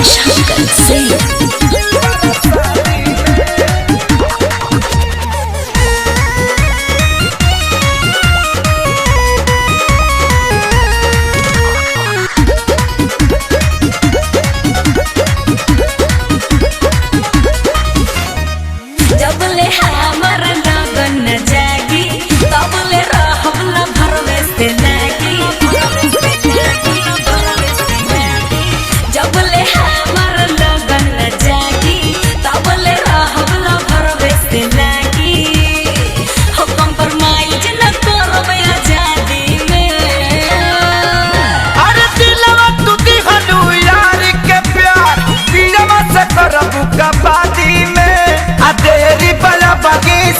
शंकर सिंह।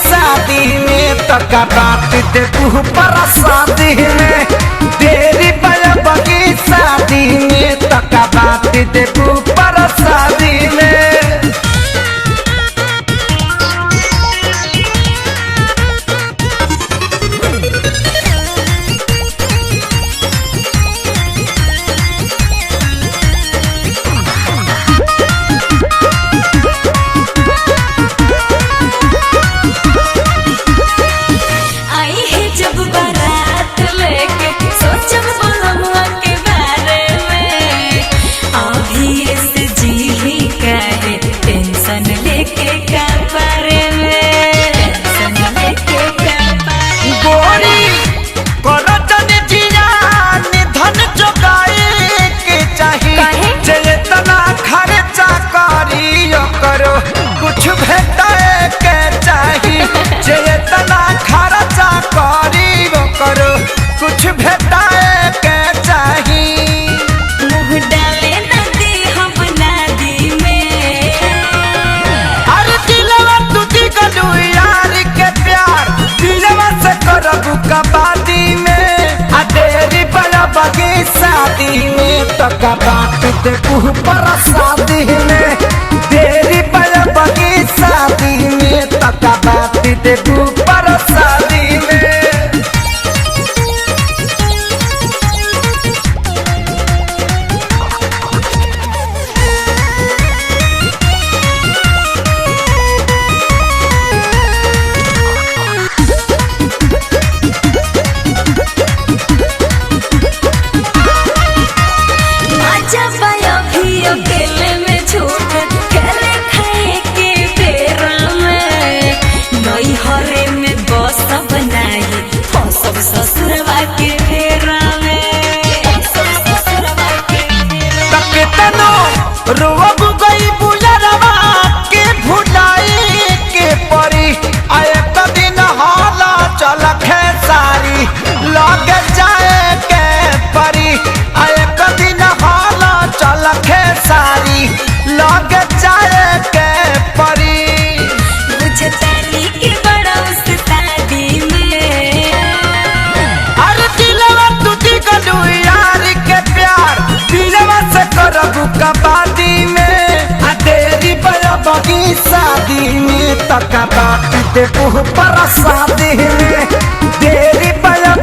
शादी में तका बात दे पर शादी में तेरी बगी शादी में तका बात दे पर शादी में। कुछ भेटाए के चाहिए जेतना खर्चा करी वो करो कुछ भेटाए के चाहिए। मुँह डाले नदी हम नदी में अरे दिलवा टूटी गलू यार के प्यार दिलवा से करबू कबादी में आ तेरी बड़ा बगी शादी में तो कबात दे पर शादी में तेरी बगी शादी में तका बात दे पर शादी में। रोब गई बुलरवा के भुलाई के परी आए दिन हाला चल खेसारी लग जाए के परी आए दिन हाला चल खेसारी लग जाए के परी। मुझे ताली के बड़ा उस्तादी में अरे दिलवा टूटी गलू यार के प्यार दिलवा से करबू कबादी बगी शादी में तका बात दे पर शादी में तेरी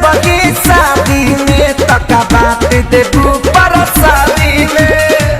बगी शादी में तका बात दे पर शादी में।